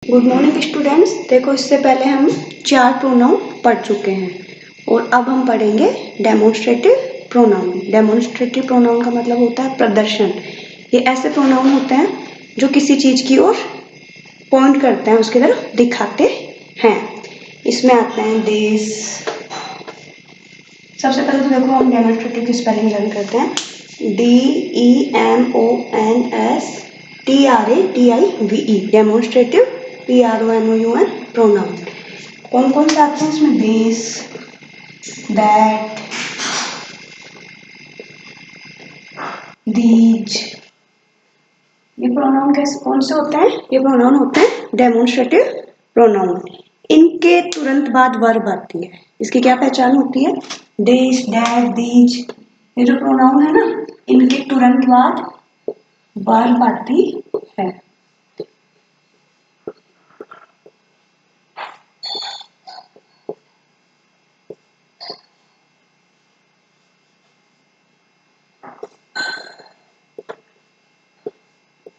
Good morning students. देखो, इससे पहले हम 4 प्रोनाउन पढ़ चुके हैं और अब हम पढ़ेंगे डेमोन्स्ट्रेटिव प्रोनाउन। डेमोन्स्ट्रेटिव प्रोनाउन का मतलब होता है प्रदर्शन। ये ऐसे प्रोनाउन होते हैं जो किसी चीज की ओर पॉइंट करते हैं, उसकी तरफ दिखाते हैं। इसमें आते हैं दिस। सबसे पहले तो देखो हम डेमोन्स्ट्रेटिव की स्पेलिंग लर्न करते हैं। DEMONSTRATIVE demonstrative PRONOUN pronoun. कौन कौन से आते हैं इसमें? This, that, these. ये प्रोनाउन कैसे कौन से होते हैं? ये प्रोनाउन होते हैं डेमोन्स्ट्रेटिव प्रोनाउन। इनके तुरंत बाद वर्ब आती है। इसकी क्या पहचान होती है? दिस, दैट, दीज, ये जो प्रोनाउन है ना, इनके तुरंत बाद वर्ब आती है।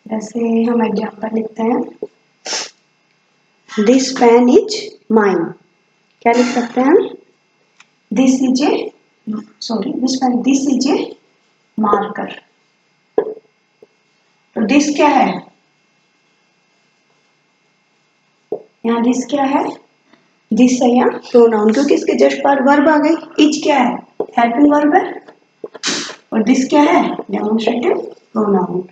जैसे हम एग्जाम्पल लिखते हैं, दिस पेन इज माइन। क्या लिख सकते हैं हम? This is a marker. तो दिस क्या है? यहाँ दिस क्या है? दिस है यहाँ प्रोनाउन, क्योंकि इसके जस्ट बाद वर्ब आ गई। इज क्या है? हेल्पिंग वर्ब है। और दिस क्या है? Demonstrative pronoun.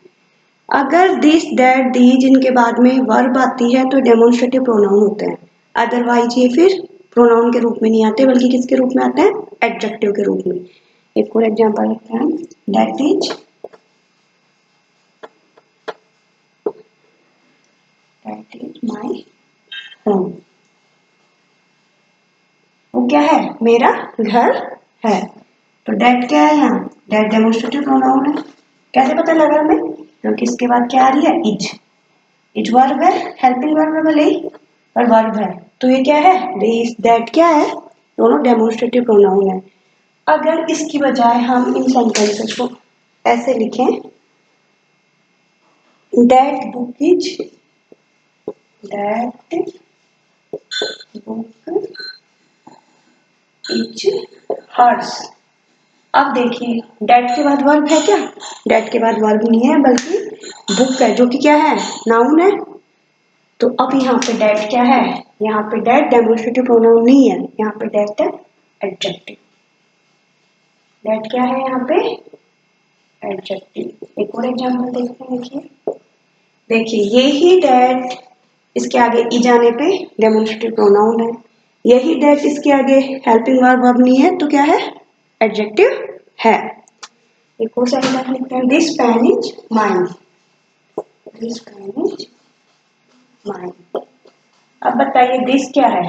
अगर दिस, दैट, दीज इनके बाद में वर्ब आती है तो डेमोन्स्ट्रेटिव प्रोनाउन होते हैं। अदरवाइज ये फिर प्रोनाउन के रूप में नहीं आते, बल्कि किसके रूप में आते हैं? एडजेक्टिव के रूप में। एक और एग्जांपल लिखते हैं, दैट इज माई होम। वो क्या है? मेरा घर है। तो दैट क्या है यहाँ? दैट डेमोन्स्ट्रेटिव प्रोनाउन है। कैसे पता लगा हमें? क्योंकि इसके बाद क्या आ रही है? इज। इज वर्ब है, हेल्पिंग वर्ब है भले ही, पर वर्ब है। तो ये क्या है? दिस, दैट क्या है? दोनों डेमोन्स्ट्रेटिव प्रोनाउन है। अगर इसकी बजाय हम इन सेंटेंसेस को ऐसे लिखें, दैट बुक इज हर्स। अब देखिए, डेट के बाद वर्ब है क्या? डेट के बाद वर्ब नहीं है, बल्कि बुक है, जो कि क्या है? नाउन है। तो अब यहाँ पे डेट क्या है? यहाँ पे डेट डेमोन्स्ट्रेटिव प्रोनाउन नहीं है, यहाँ पे डेट है एडजेक्टिव। डेट क्या है यहाँ पे? एडजेक्टिव। एक और एग्जांपल देखते हैं। देखिए ये ही डेट इसके आगे ई जाने पे डेमोन्स्ट्रेटिव प्रोनाउन है। यही डेट इसके आगे हेल्पिंग वर्ब नहीं है, तो क्या है? एडजेक्टिव है। एक और सेंटेंस लिखते हैं, this pen is mine. This pen is mine. अब बताइए दिस क्या है?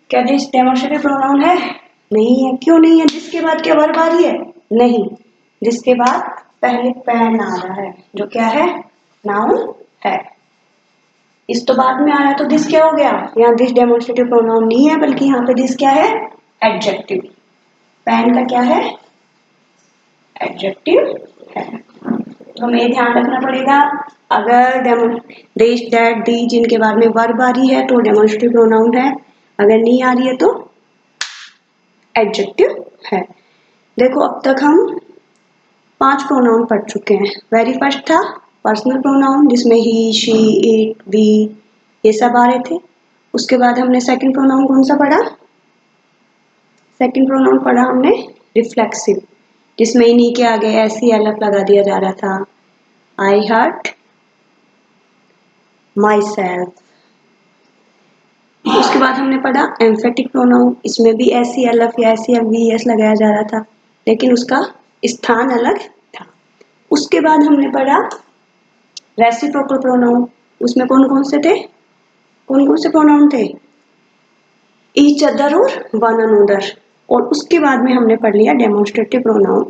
क्या दिस डेमोन्स्ट्रेटिव प्रोनाउन है? नहीं है। क्यों नहीं है? जिसके बाद क्या वर्ब आ रही है? नहीं, जिसके बाद पहले पेन आ रहा है, जो क्या है? नाउन है। इस तो बाद में आया, तो दिस क्या हो गया? यहाँ दिस डेमोन्स्ट्रेटिव प्रोनाउन नहीं है, बल्कि यहाँ पे दिस क्या है? एडजेक्टिव। पेन का क्या है? एडजेक्टिव है। तो हमें ध्यान रखना पड़ेगा, अगर दिस, दैट, दीज इनके बाद में वर्ब आ रही है तो डेमोन्स्ट्रेटिव प्रोनाउन है, अगर नहीं आ रही है तो एडजेक्टिव है। देखो, अब तक हम 5 प्रोनाउन पढ़ चुके हैं। वेरी फर्स्ट था पर्सनल प्रोनाउन, जिसमें ही, शी, इट, वी ये सब आ रहे थे। उसके बाद हमने सेकंड प्रोनाउन कौन सा पढ़ा? सेकंड प्रोनाउन पढ़ा हमने रिफ्लेक्सिव, जिसमें इन्हीं के आगे ऐसी एलएफ लगा दिया जा रहा था, आई हर्ट माई सेल्फ। उसके बाद हमने पढ़ा एम्फेटिक प्रोनाउन, इसमें भी ऐसी एलएफ या ऐसी वीएस लगाया जा रहा था, लेकिन उसका स्थान अलग था। उसके बाद हमने पढ़ा रेसिप्रोकल प्रोनाउन, उसमें कौन कौन से थे? कौन कौन से प्रोनाउन थे? ईच अदर और वन अनदर। और उसके बाद में हमने पढ़ लिया डेमोन्स्ट्रेटिव प्रोनाउन,